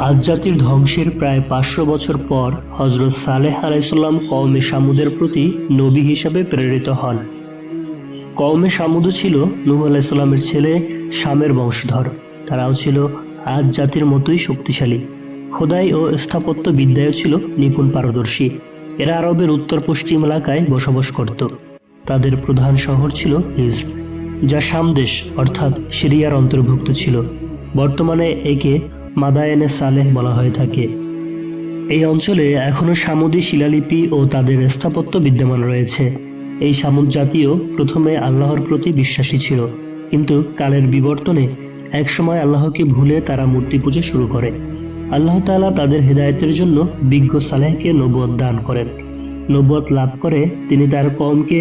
আদ জাতির ধ্বংসের প্রায় 500 বছর পর হযরত সালেহ আলাইহিসসালাম কওমে সামুদের প্রতি নবী হিসেবে প্রেরিত হন। কওমে সামুদ ছিল নূহ আলাইহিসসালামের ছেলে শামের বংশধর। তারাও ছিল আদ জাতির মতোই শক্তিশালী। খোদাই ও স্থাপত্য বিদ্যায়ও ছিল নিপুণ পারদর্শী। এরা আরবের উত্তর পশ্চিম এলাকায় বসবাস করত। তাদের প্রধান শহর ছিল হিজর, যা শাম দেশ অর্থাৎ সিরিয়ার অন্তর্ভুক্ত ছিল। বর্তমানে একে মাদায়েনে সালেহ বলা হয়ে থাকে। এই অঞ্চলে এখনও সামুদি শিলালিপি ও তাদের স্থাপত্য বিদ্যমান রয়েছে। এই সামুদ জাতিও প্রথমে আল্লাহর প্রতি বিশ্বাসী ছিল, কিন্তু কালের বিবর্তনে একসময় আল্লাহকে ভুলে তারা মূর্তি পূজা শুরু করে। আল্লাহ তাআলা তাদের হেদায়েতের জন্য বিজ্ঞ সালেহকে নবুয়ত দান করেন। নবুয়ত লাভ করে তিনি তার কওমকে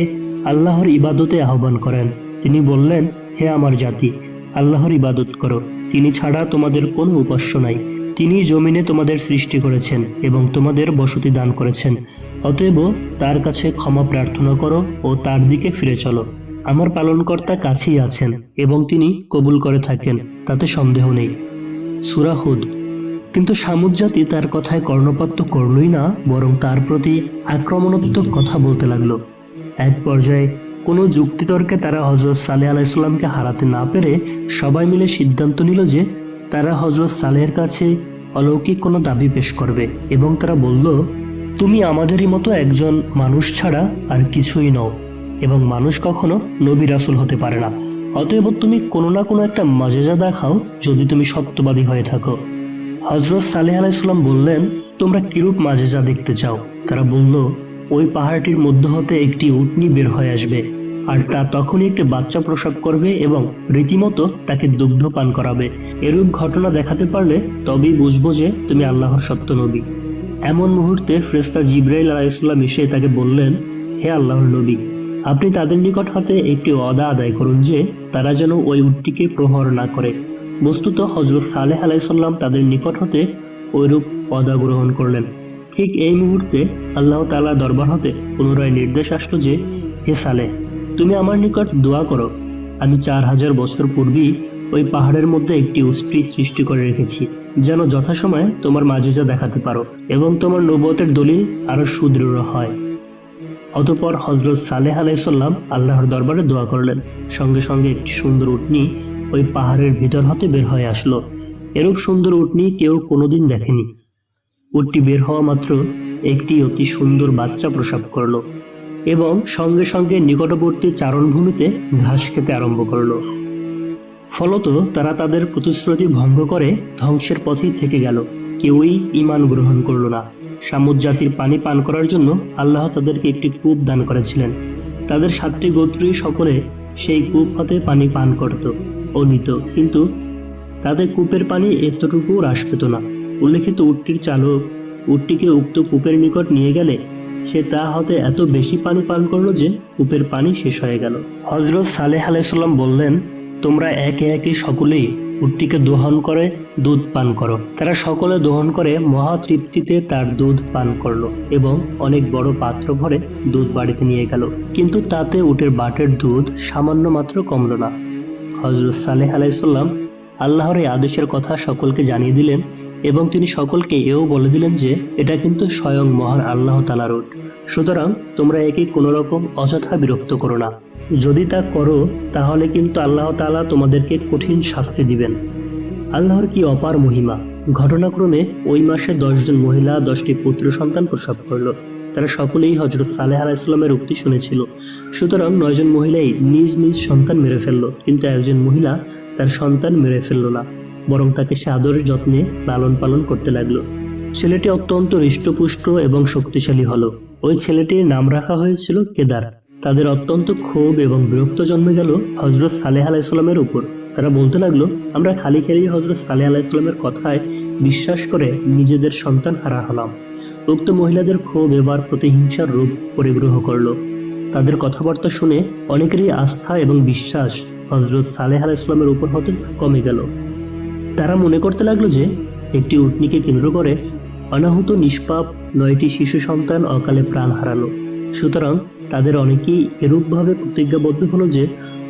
আল্লাহর ইবাদতে আহ্বান করেন। তিনি বললেন, হে আমার জাতি, আল্লাহর ইবাদত করো, তিনি ছাড়া তোমাদের কোনো উপাস্য নাই। তিনি জমিনে তোমাদের সৃষ্টি করেছেন এবং তোমাদের বসতি দান করেছেন। অতএব তার কাছে ক্ষমা প্রার্থনা করো ও তার দিকে ফিরে চলো। আমার পালনকর্তা কাছেই আছেন এবং তিনি কবুল করে থাকেন, তাতে সন্দেহ নেই। সূরা হুদ। কিন্তু সামুদ জাতি তার কথায় কর্ণপাত করলই না, বরং তার প্রতি আক্রমণাত্মক কথা বলতে লাগলো। এক পর্যায়ে কোনো যুক্তিতর্কে তারা হযরত সালেহ আলাইহিসসালামকে হারাতে না পেরে সবাই মিলে সিদ্ধান্ত নিল যে তারা হযরত সালেহের কাছে অলৌকিক কোনো দাবি পেশ করবে এবং তারা বলল, তুমি আমাদেরই মতো একজন মানুষ ছাড়া আর কিছুই নও এবং মানুষ কখনো নবী রাসূল হতে পারে না। অতএব তুমি কোনো না কোনো একটা মাজেজা দেখাও যদি তুমি সত্যবাদী হয়ে থাকো। হযরত সালেহ আলাইহিসসালাম বললেন, তোমরা কিরূপ মাজেজা দেখতে চাও? তারা বলল, ওই পাহাড়টির মধ্য হতে একটি উটনী বের হয়ে আসবে, আর তা তখনই একটি বাচ্চা প্রসব করবে এবং রীতিমতো তাকে দুগ্ধ পান করাবে। এরূপ ঘটনা দেখাতে পারলে তবেই বুঝবো যে তুমি আল্লাহর সত্য নবী। এমন মুহূর্তে ফেরেশতা জিবরাইল আলাইহিসসালাম এসে তাকে বললেন, হে আল্লাহর নবী, আপনি তাদের নিকট হতে একটি ওয়াদা আদায় করুন যে তারা যেন ওই উটটিকে প্রহর না করে। বস্তুত হযরত সালেহ আলাইহিসসালাম তাদের নিকট হতে ওইরূপ ওয়াদা গ্রহণ করলেন। ঠিক এই মুহূর্তে আল্লাহ তাআলা দরবার হতে পুনরায় নির্দেশ আসলো যে, হে সালেহ, তুমি আমার নিকট দোয়া করো। আমি 4000 বছর পূর্বেই ওই পাহাড়ের মধ্যে একটি উষ্ট্রি সৃষ্টি করে রেখেছি, যেন যথাসময়ে তোমার মাজেজা দেখাতে পারো এবং তোমার নবুয়তের দলিল আরো সুদৃঢ় হয়। অতঃপর হযরত সালেহ আলাইহিসসালাম আল্লাহর দরবারে দোয়া করলেন। সঙ্গে সঙ্গে একটি সুন্দর উটনী ওই পাহাড়ের ভিতর হতে বের হয়ে আসলো। এরূপ সুন্দর উটনী কেউ কোনোদিন দেখেনি। উটটি বের হওয়া মাত্র একটি অতি সুন্দর বাচ্চা প্রসব করল এবং সঙ্গে সঙ্গে নিকটবর্তী চারণভূমিতে ঘাস খেতে আরম্ভ করল। ফলত তারা তাদের প্রতিশ্রুতি ভঙ্গ করে ধ্বংসের পথেই থেকে গেল। কেউই ঈমান গ্রহণ করল না। সামুদ জাতির পানি পান করার জন্য আল্লাহ তাদেরকে একটি কূপ দান করেছিলেন। তাদের 7টি গোত্রই সকলে সেই কূপ হতে পানি পান করত ও নিত, কিন্তু তাদের কূপের পানি এতটুকু হ্রাস পেত না। উল্লেখিত উটটির চালক উটটিকে উক্ত কূপের নিকট নিয়ে গেলে সে তা হতে এত বেশি পানি পান করলো যে কূপের পানি শেষ হয়ে গেল। হযরত সালেহ আলাইহিসসালাম বললেন, তোমরা একে একে সকলেই উটটিকে দোহন করে দুধ পান করো। তারা সকলে দোহন করে মহা তৃপ্তিতে তার দুধ পান করলো এবং অনেক বড় পাত্র ভরে দুধ বাড়িতে নিয়ে গেল, কিন্তু তাতে উটের বাটের দুধ সামান্য মাত্র কমল না। হযরত সালেহ আলাইহিসসালাম আল্লাহর এই আদেশের কথা সকলকে জানিয়ে দিলেন এবং তিনি সকলকে এও বলে দিলেন যে এটা কিন্তু স্বয়ং মহান আল্লাহ তাআলার উট, সুতরাং তোমরা একে কোনো রকম অযথা বিরক্ত করো না। যদি তা করো তাহলে কিন্তু আল্লাহ তাআলা তোমাদেরকে কঠিন শাস্তি দিবেন। আল্লাহর কি অপার মহিমা! ঘটনাক্রমে ওই মাসে 10 জন মহিলা 10টি পুত্র সন্তান প্রসব করল। তারা সকলেই হযরত সালেহ আলাইহিসসালামের উক্তি শুনেছিল। সুতরাং 9 জন মহিলাই নিজ নিজ সন্তান মেরে ফেলল, কিন্তু একজন মহিলা তার সন্তান মেরে ফেলল না, বরং তাকে সে আদরের যত্নে লালন পালন করতে লাগলো। ছেলেটি অত্যন্ত হৃষ্টপুষ্ট এবং শক্তিশালী হলো। ওই ছেলেটির নাম রাখা হয়েছিল কেদার। তাদের অত্যন্ত ক্ষোভ এবং বিরক্ত জন্মে গেল হযরত সালেহ আলাইহিসসালামের উপর। তারা বলতে লাগলো, আমরা খালি খেলেই হযরত সালেহ আলাইহিসসালামের কথায় বিশ্বাস করে নিজেদের সন্তান হারা হলাম। উক্ত মহিলাদের ক্ষোভ এবার প্রতিহিংসার রূপ পরিগ্রহ করল। তাদের কথাবার্তা শুনে অনেকেরই আস্থা এবং বিশ্বাস হযরত সালেহ আলাইহিসসালামের উপর হতে কমে গেল। তারা মনে করতে লাগলো যে একটি উটনীকে কেন্দ্র করে অনাহুত নিষ্পাপ 9টি শিশু সন্তান অকালে প্রাণ হারালো। সুতরাং তাদের অনেকেই এরূপভাবে প্রতিজ্ঞাবদ্ধ হলো যে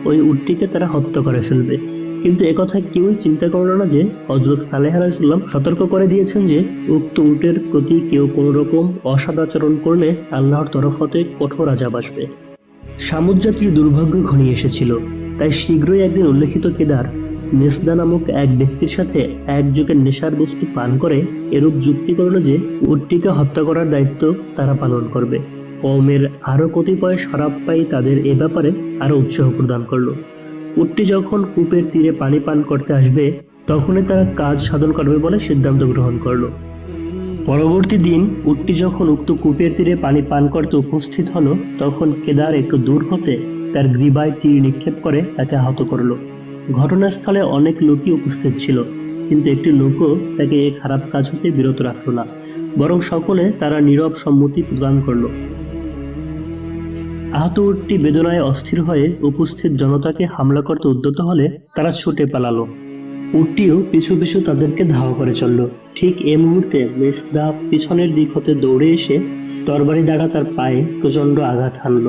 ওই উটটিকে তারা হত্যা করে ফেলবে। কিন্তু একথা কেউই চিন্তা করল না যে হযরত সালেহ আলাইহিসসালাম সতর্ক করে দিয়েছেন যে উক্ত উটের প্রতি কেউ কোনো রকম অসদাচরণ করলে আল্লাহর তরফ হতে কঠোর আযাব আসবে। সামুদ জাতির দুর্ভাগ্য ঘনিয়ে এসেছিল, তাই শীঘ্রই একদিন উল্লেখিত কেদার মেসদা নামক এক ব্যক্তির সাথে একযোগে নেশার বস্তু পান করে এরূপ যুক্তি করল যে উটটিকে হত্যা করার দায়িত্ব তারা পালন করবে। কওমের আরো কতিপয় শরাব পাই তাদের এ ব্যাপারে আরো উৎসাহ প্রদান করলো। উটটি যখন কূপের তীরে পানি পান করতে আসবে তখনই তারা কাজ সাধন করবে বলে সিদ্ধান্ত গ্রহণ করলো। পরবর্তী দিন উটটি যখন উক্ত কূপের তীরে পানি পান করতে উপস্থিত হলো তখন কেদার একটু দূর হতে তার গ্রীবায় তীর নিক্ষেপ করে তাকে আহত করলো। ঘটনাস্থলে অনেক লোকই উপস্থিত ছিল, কিন্তু একটি লোকও তাকে এই খারাপ কাজ হতে বিরত রাখলো না, বরং সকলে তারা নীরব সম্মতি প্রদান করলো। আহত উটটি বেদনায় অস্থির হয়ে উপস্থিত জনতাকে হামলা করতে উদ্যত হলে তারা ছুটে পালালো। উটটিও পিছু পিছু তাদেরকে ধাওয়া করে চলল। ঠিক এ মুহূর্তে মেসদা পিছনের দিক হতে দৌড়ে এসে তরবারি দ্বারা তার পায়ে প্রচণ্ড আঘাত হানল।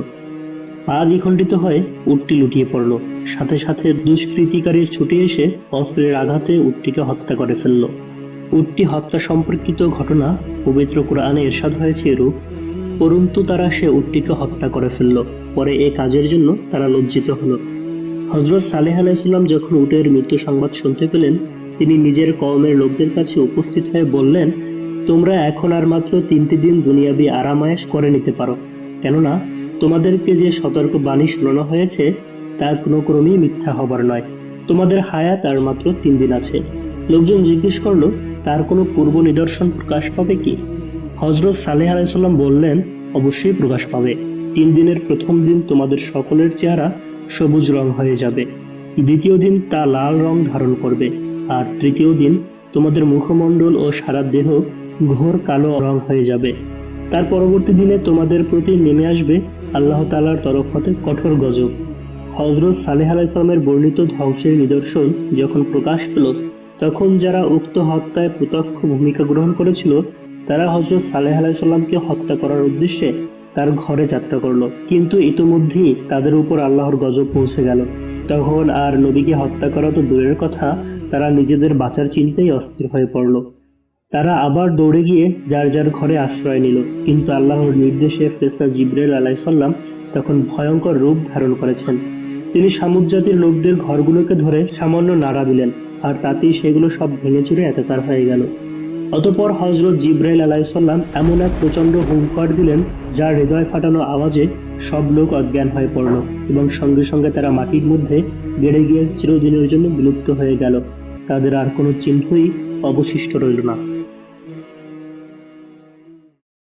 পা দ্বিখণ্ডিত হয়ে উটটি লুটিয়ে পড়ল। সাথে সাথে দুষ্কৃতিকারী ছুটে এসে অস্ত্রের আঘাতে উটটিকে হত্যা করে ফেলল। উটটি হত্যা সম্পর্কিত ঘটনা পবিত্র কোরআনে ইরশাদ হয়েছে এরূপ, পরন্তু তারা সে উটটিকে হত্যা করে ফেলল। পরে এ কাজের জন্য তারা লজ্জিত হলো। হযরত সালেহ আলাইহিসসালাম যখন উটের মৃত্যু সংবাদ শুনতে পেলেন, তিনি নিজের কওমের লোকদের কাছে উপস্থিত হয়ে বললেন, তোমরা এখন আর মাত্র 3টি দিন দুনিয়াবি আরামায়েশ করে নিতে পারো, কেননা তোমাদেরকে যে সতর্ক বাণী শোনানো হয়েছে তা কোনো ক্রমেই মিথ্যা হবার নয়। তোমাদের হায়াত আর মাত্র 3 দিন আছে। লোকজন জিজ্ঞেস করলো, তার কোনো পূর্ব নিদর্শন প্রকাশ পাবে কি? হযরত সালেহ আলাইহিসসালাম বললেন, অবশ্যই প্রকাশ পাবে। 3 দিনের প্রথম দিন তোমাদের সকলের চেহারা সবুজ রং হয়ে যাবে, দ্বিতীয় দিন তা লাল রং ধারণ করবে, আর তৃতীয় দিন তোমাদের মুখমণ্ডল ও সারা দেহ ঘোর কালো রং হয়ে যাবে। তার পরবর্তী দিনে তোমাদের প্রতি নেমে আসবে আল্লাহ তাআলার তরফ হতে কঠোর গজব। হযরত সালেহ আলাইহিসসালামের বর্ণিত ধ্বংসের নিদর্শন যখন প্রকাশ পেল তখন যারা উক্ত হত্যায় প্রত্যক্ষ ভূমিকা গ্রহণ করেছিল তারা হযরত সালেহ আলাইহিসসালামকে হত্যা করার উদ্দেশ্যে তার ঘরে যাত্রা করলো, কিন্তু ইতোমধ্যেই তাদের উপর আল্লাহর গজব পৌঁছে গেল। তখন আর নবীকে হত্যা করা তো দূরের কথা, তারা নিজেদের বাঁচার চিন্তায় অস্থির হয়ে পড়ল। তারা আবার দৌড়ে গিয়ে যার যার ঘরে আশ্রয় নিল, কিন্তু আল্লাহর নির্দেশে ফেরেশতা জিবরাইল আলাইহিস সালাম তখন ভয়ঙ্কর রূপ ধারণ করেছেন। তিনি সামুদ জাতির লোকদের ঘরগুলোকে ধরে সামান্য নাড়া দিলেন, আর তাতেই সেগুলো সব ভেঙে চুরে একাকার হয়ে গেল। অতঃপর হযরত জিবরাইল আলাইহিস সালাম এমন এক প্রচণ্ড হুঙ্কার দিলেন যার হৃদয় ফাটানো আওয়াজে সব লোক অজ্ঞান হয়ে পড়ল এবং সঙ্গে সঙ্গে তারা মাটির মধ্যে গেড়ে গিয়ে চিরদিনের জন্য বিলুপ্ত হয়ে গেল। তাদের আর কোনো চিহ্নই অবশিষ্ট রইল না।